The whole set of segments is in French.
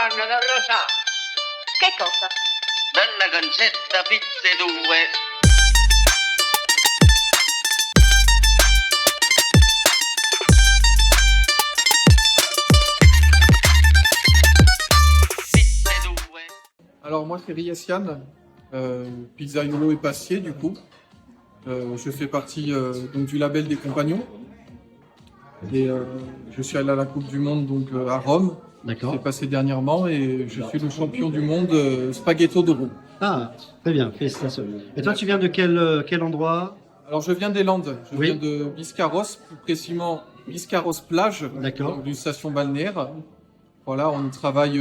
Giovanna, non lo sa. Che cosa? Bella gancetta, pizze due. Pizze due. Alors moi c'est Riassian, pizzaiolo et pastier du coup. Je fais partie donc du label des Compagnons. Et je suis allé à la Coupe du Monde donc à Rome. D'accord. C'est passé dernièrement et je suis le champion du monde spaghetto d'Euro. Ah, très bien, félicitations. Et toi, tu viens de quel endroit? Alors je viens des Landes, je Oui. viens de Biscarrosse, plus précisément Biscarrosse plage, D'accord. donc d'une station balnéaire. Voilà, on y travaille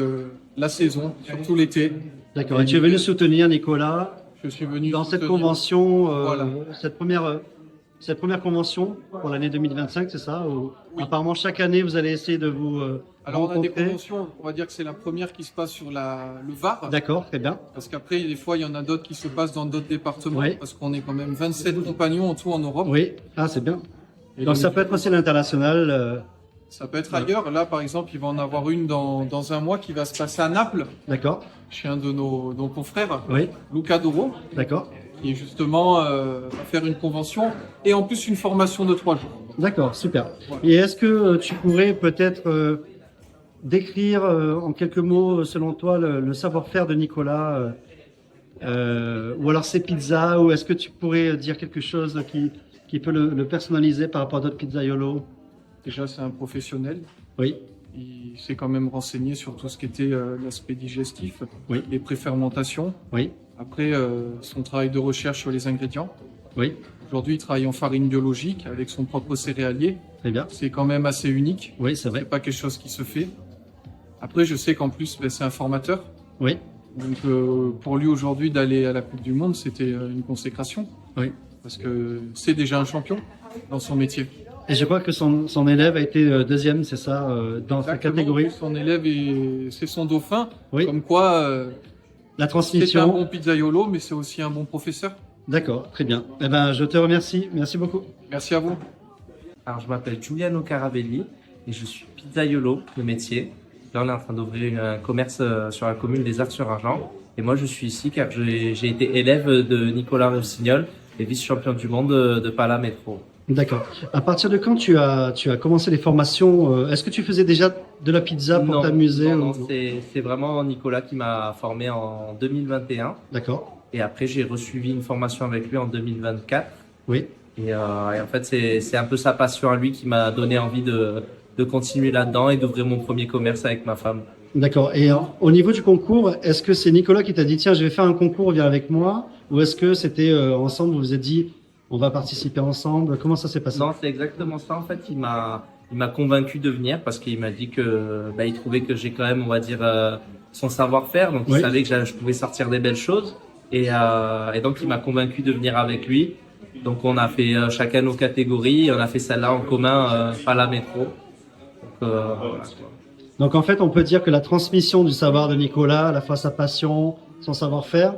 la saison, surtout l'été. D'accord. Et tu es venu soutenir Nicolas Je suis venu dans cette soutenir- convention, Voilà. cette première convention pour l'année 2025, c'est ça? Ou Oui. apparemment, chaque année, vous allez essayer de vous Alors on a des rencontrer. conventions, on va dire que c'est la première qui se passe sur le Var. D'accord, très bien. Parce qu'après, des fois, il y en a d'autres qui se passent dans d'autres départements. Oui. Parce qu'on est quand même 27 compagnons en tout en Europe. Oui, ah, c'est bien. Et Donc, ça peut être aussi l'international. ça peut être ailleurs. Là, par exemple, il va en avoir une dans un mois qui va se passer à Naples, D'accord. chez un de nos confrères, Oui, Luca Doro, d'accord. qui est justement va faire une convention et en plus une formation de 3 jours. D'accord, super. Voilà. Et est-ce que tu pourrais peut-être décrire en quelques mots, selon toi, le savoir-faire de Nicolas, ou alors ses pizzas, ou est-ce que tu pourrais dire quelque chose qui peut le personnaliser par rapport à d'autres pizzaiolos? Déjà, c'est un professionnel. Oui, Il s'est quand même renseigné sur tout ce qui était l'aspect digestif, Oui. les préfermentations. oui, Après, son travail de recherche sur les ingrédients. oui, Aujourd'hui, il travaille en farine biologique avec son propre céréalier. très bien. C'est quand même assez unique. Oui, c'est C'est vrai. pas quelque chose qui se fait. Après, je sais qu'en plus, c'est un formateur. Oui, Donc, pour lui aujourd'hui d'aller à la Coupe du Monde, c'était une consécration. oui. Parce que c'est déjà un champion dans son métier. Et je crois que son élève a été deuxième, c'est ça, dans sa Exactement. catégorie. Son élève, c'est son dauphin. Oui, Comme quoi, la c'est un transmission. bon pizzaiolo, mais c'est aussi un bon professeur. D'accord, très bien. Eh ben, je te remercie. Merci beaucoup. Merci à vous. Alors, je m'appelle Giuliano Caravelli et je suis pizzaiolo de métier. Là, on est en train d'ouvrir un commerce sur la commune des Arcs-sur-Argent. Et moi, je suis ici car j'ai été élève de Nicolas Rossignol et vice-champion du monde de Pala Métro. D'accord. À partir de quand tu as commencé les formations? Est-ce que tu faisais déjà de la pizza pour t'amuser? Non, ou- c'est vraiment Nicolas qui m'a formé en 2021. D'accord. Et après, j'ai resuivi une formation avec lui en 2024. Oui. Et en fait, c'est un peu sa passion à lui qui m'a donné envie de continuer là-dedans et d'ouvrir mon premier commerce avec ma femme. D'accord. Et au niveau du concours, est-ce que c'est Nicolas qui t'a dit tiens, je vais faire un concours, viens avec moi? Ou est-ce que c'était ensemble, vous vous êtes dit on va participer ensemble? Comment ça s'est passé? Non, c'est exactement ça. En fait, il m'a convaincu de venir parce qu'il m'a dit que il trouvait que j'ai quand même, on va dire, son savoir-faire. Donc, Oui. il savait que je pouvais sortir des belles choses. Et donc, il m'a convaincu de venir avec lui. Donc, on a fait chacun nos catégories. On a fait celle-là en commun, pas la métro. Donc, voilà. Donc en fait, on peut dire que la transmission du savoir de Nicolas, à la fois sa passion, son savoir-faire,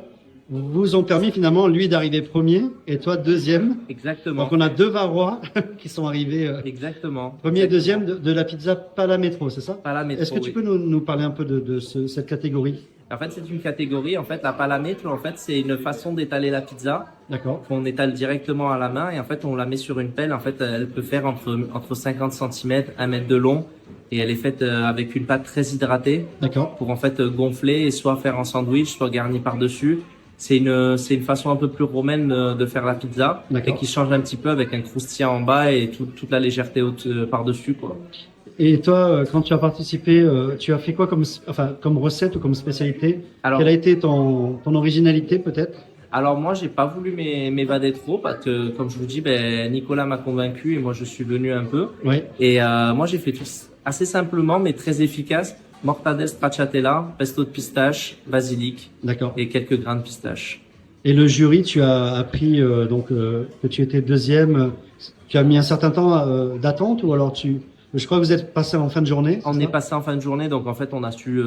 vous ont permis finalement lui d'arriver premier et toi deuxième. Exactement. Donc on a deux Varois qui sont arrivés Exactement. premier et deuxième de la pizza Pala Métro, c'est ça? Pas la métro. Est-ce que tu oui. peux nous parler un peu de cette catégorie? En fait, c'est une catégorie. En fait, la palamètre, en fait, c'est une façon d'étaler la pizza. D'accord. On étale directement à la main et en fait, on la met sur une pelle. En fait, elle peut faire entre 50 cm, 1 mètre de long et elle est faite avec une pâte très hydratée D'accord. pour en fait gonfler et soit faire en sandwich, soit garni par-dessus. C'est une façon un peu plus romaine de faire la pizza et D'accord. qui change un petit peu avec un croustillant en bas et toute la légèreté haute par-dessus, quoi. Et toi, quand tu as participé, tu as fait quoi comme recette ou comme spécialité? Alors, Quelle a été ton originalité peut-être? Alors moi, j'ai pas voulu m'évader trop parce que, comme je vous dis, Nicolas m'a convaincu et moi je suis venu un peu. Oui. Et moi, j'ai fait tout assez simplement, mais très efficace. Mortadelle stracciatella, pesto de pistache, basilic D'accord. et quelques grains de pistache. Et le jury, tu as appris que tu étais deuxième. Tu as mis un certain temps d'attente ou alors je crois que vous êtes passé en fin de journée. On c'est est ça? passé en fin de journée, donc en fait, on a su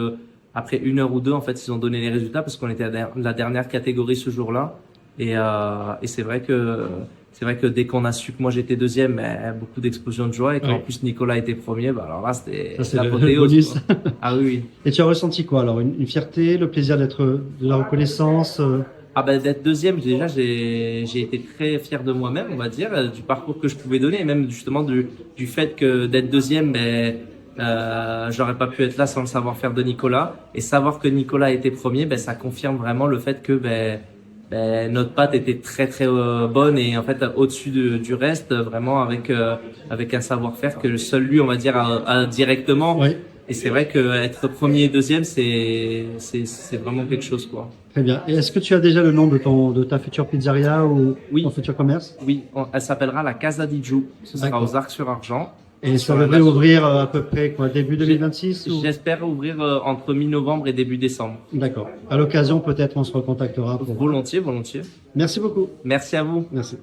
après 1 heure ou 2, en fait, ils ont donné les résultats parce qu'on était la dernière catégorie ce jour-là. Et c'est vrai que c'est vrai que dès qu'on a su que moi j'étais deuxième, beaucoup d'explosions de joie et qu'en Oui. plus Nicolas était premier, bah alors là c'était Ça, c'est le l'apothéose, bonus. quoi. Ah oui, oui. Et tu as ressenti quoi alors? Une fierté, le plaisir de la reconnaissance Ah ben d'être deuxième, déjà j'ai été très fier de moi-même, on va dire, du parcours que je pouvais donner, et même justement du fait que d'être deuxième, j'aurais pas pu être là sans le savoir-faire de Nicolas, et savoir que Nicolas était premier, ça confirme vraiment le fait que notre patte était très très bonne et en fait au-dessus du reste, vraiment avec un savoir-faire que seul lui, on va dire, a directement. Oui, Et c'est vrai que être premier et deuxième, c'est vraiment quelque chose, quoi. très bien. Et est-ce que tu as déjà le nom de ta future pizzeria ou Oui. ton futur commerce? Oui, elle s'appellera la Casa di Giù. Ce sera D'accord. aux Arcs-sur-Argent. Et ça Sur la devrait nation. ouvrir à peu près quoi, début 2026 ou... J'espère ouvrir entre mi-novembre et début décembre. D'accord. À l'occasion, peut-être on se recontactera pour... Volontiers, volontiers. Merci beaucoup. Merci à vous. Merci.